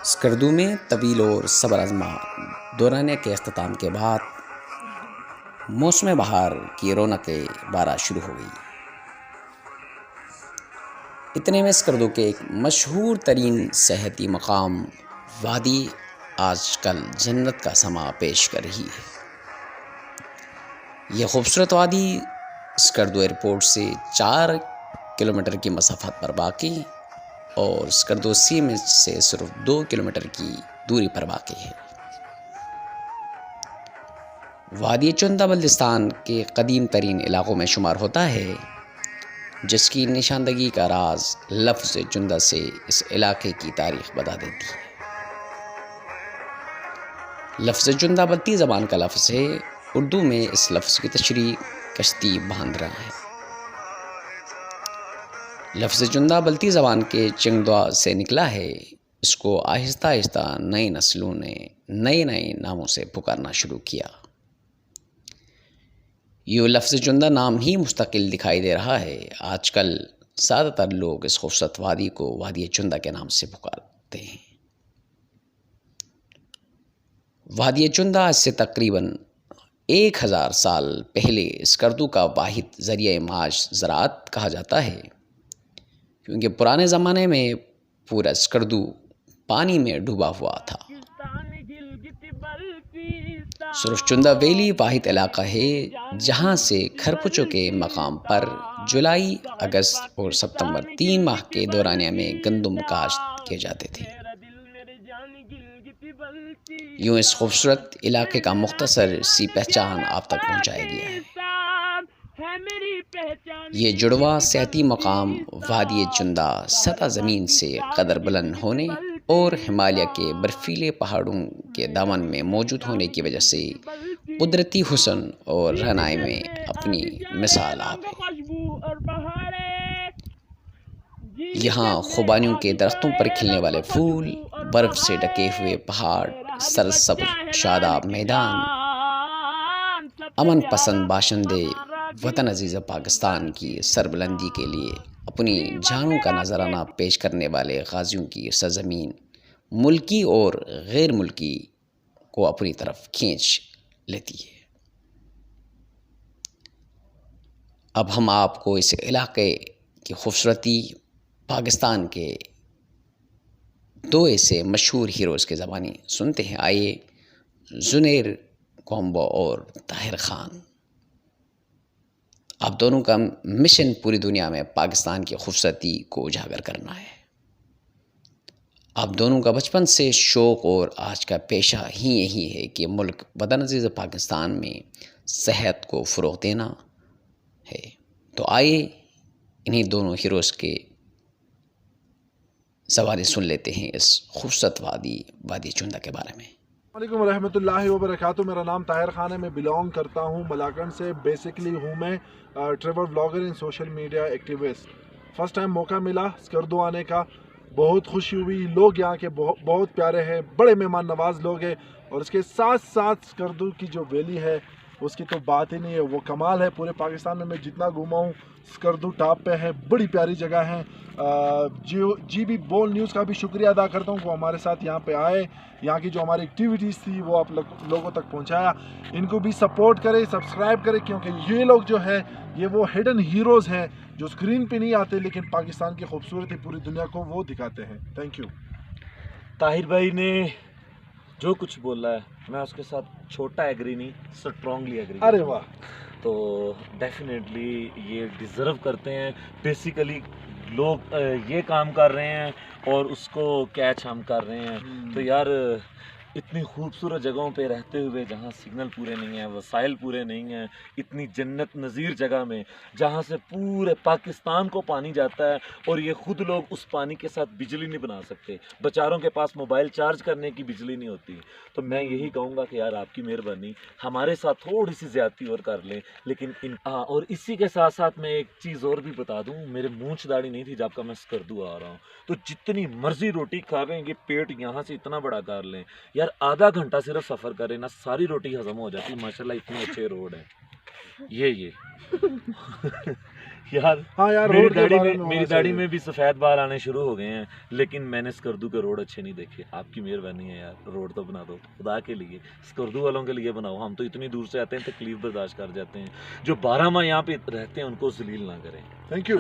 اسکردو میں طویل اور صبر آزما دورانیہ کے اختتام کے بعد موسم بہار کی رونق بارہ شروع ہو گئی۔ اتنے میں اسکردو کے ایک مشہور ترین سیاحتی مقام وادی آج کل جنت کا سما پیش کر رہی ہے۔ یہ خوبصورت وادی اسکردو ایئرپورٹ سے 4 کلومیٹر کی مسافت پر واقع اور اسکردو سی میں سے صرف 2 کلومیٹر کی دوری پر واقع ہے۔ وادی چندہ بلتستان کے قدیم ترین علاقوں میں شمار ہوتا ہے، جس کی نشاندہی کا راز لفظ چندہ سے اس علاقے کی تاریخ بتا دیتی ہے۔ لفظ چندہ بلتی زبان کا لفظ ہے۔ اردو میں اس لفظ کی تشریح کشتی باندھنا ہے۔ لفظ چندہ بلتی زبان کے چنگدوا سے نکلا ہے۔ اس کو آہستہ آہستہ نئی نسلوں نے نئے ناموں سے پکارنا شروع کیا۔ یہ لفظ چندہ نام ہی مستقل دکھائی دے رہا ہے۔ آج کل زیادہ تر لوگ اس خوبصورت وادی کو وادی چندہ کے نام سے پکارتے ہیں۔ وادی چندہ آج سے تقریباً 1000 سال پہلے اسکردو کا واحد ذریعہ معاش زراعت کہا جاتا ہے، کیونکہ پرانے زمانے میں پورا اسکردو پانی میں ڈوبا ہوا تھا۔ صرف چندہ ویلی واحد علاقہ ہے جہاں سے کھرپچوں کے مقام پر جولائی، اگست اور ستمبر 3 ماہ کے دورانیہ میں گندم کاشت کیے جاتے تھے۔ یوں اس خوبصورت علاقے کا مختصر سی پہچان آپ تک پہنچایا گیا ہے۔ یہ جڑواں سیاحتی مقام وادی چندہ سطح زمین سے قدر بلند ہونے اور ہمالیہ کے برفیلے پہاڑوں کے دامن میں موجود ہونے کی وجہ سے قدرتی حسن اور رہنائی میں اپنی مثال آپ ہے۔ یہاں خوبانیوں کے درختوں پر کھلنے والے پھول، برف سے ڈھکے ہوئے پہاڑ، سرسبز شاداب میدان، امن پسند باشندے وطن عزیز پاکستان کی سربلندی کے لیے اپنی جانوں کا نذرانہ پیش کرنے والے غازیوں کی سرزمین ملکی اور غیر ملکی کو اپنی طرف کھینچ لیتی ہے۔ اب ہم آپ کو اس علاقے کی خوبصورتی، پاکستان کے 2 ایسے مشہور ہیروز کے زبانی سنتے ہیں۔ آئیے، زنیر کومبو اور طاہر خان۔ آپ دونوں کا مشن پوری دنیا میں پاکستان کی خوبصورتی کو اجاگر کرنا ہے۔ آپ دونوں کا بچپن سے شوق اور آج کا پیشہ ہی یہی ہے کہ ملک وطن عزیز پاکستان میں صحت کو فروغ دینا ہے۔ تو آئیے انہی دونوں ہیروز کے سوالے سن لیتے ہیں اس خوبصورت وادی چندہ کے بارے میں۔ السلام علیکم ورحمۃ اللہ وبرکاتہ۔ میرا نام طاہر خان ہے، میں بلانگ کرتا ہوں ملاکنڈ سے۔ بیسکلی ہوں میں travel blogger and social media activist. First time موقع ملا اسکردو آنے کا، بہت خوشی ہوئی۔ لوگ یہاں کے بہت پیارے ہیں، بڑے مہمان نواز لوگ ہیں، اور اس کے ساتھ ساتھ اسکردو کی جو ویلی ہے اس کی تو بات ہی نہیں ہے، وہ کمال ہے۔ پورے پاکستان میں جتنا گھوما ہوں اسکردو ٹاپ پہ ہے، بڑی پیاری جگہ ہے۔ جی بی بول نیوز کا بھی شکریہ ادا کرتا ہوں کہ وہ ہمارے ساتھ یہاں پہ آئے، یہاں کی جو ہماری ایکٹیویٹیز تھی وہ آپ لوگوں تک پہنچایا۔ ان کو بھی سپورٹ کریں، سبسکرائب کریں، کیونکہ یہ لوگ جو ہے یہ وہ ہڈن ہیروز ہیں جو اسکرین پہ نہیں آتے لیکن پاکستان کی خوبصورتی پوری دنیا کو وہ دکھاتے ہیں۔ Thank you. طاہر بھائی نے جو کچھ بولا ہے میں اس کے ساتھ چھوٹا ایگری نہیں، اسٹرانگلی ایگری۔ ارے واہ! تو ڈیفینیٹلی یہ ڈیزرو کرتے ہیں۔ بیسیکلی لوگ یہ کام کر رہے ہیں اور اس کو کیچ ہم کر رہے ہیں۔ تو یار اتنی خوبصورت جگہوں پہ رہتے ہوئے جہاں سگنل پورے نہیں ہیں، وسائل پورے نہیں ہیں، اتنی جنت نظیر جگہ میں جہاں سے پورے پاکستان کو پانی جاتا ہے اور یہ خود لوگ اس پانی کے ساتھ بجلی نہیں بنا سکتے، بیچاروں کے پاس موبائل چارج کرنے کی بجلی نہیں ہوتی۔ تو میں یہی کہوں گا کہ یار آپ کی مہربانی ہمارے ساتھ تھوڑی سی زیادتی اور کر لیں۔ لیکن اور اسی کے ساتھ ساتھ میں ایک چیز اور بھی بتا دوں، میرے مونچھ داڑھی نہیں تھی جب کا میں اسکردو آ رہا ہوں، تو جتنی مرضی روٹی کھا لیں، یہ پیٹ یہاں سے اتنا بڑا کر لیں، یار آدھا گھنٹہ صرف سفر کریں نا، ساری روٹی ہضم ہو جاتی۔ ماشاءاللہ اتنے اچھے روڈ ہیں یہ یار ہاں یار میری روڈ کے داڑھی بارے میں میں میری ہونا داڑھی چاہیے. میں بھی سفید بال آنے شروع ہو گئے ہیں, لیکن میں نے اسکردو کے روڈ اچھے نہیں دیکھے. آپ کی مہربانی ہے یار, روڈ تو بنا دو خدا کے لیے, اسکردو والوں کے لیے بناؤ. ہم تو اتنی دور سے آتے ہیں, تکلیف برداشت کر جاتے ہیں. جو 12 ماہ یہاں پہ رہتے ہیں ان کو ذلیل نہ کریں. Thank you.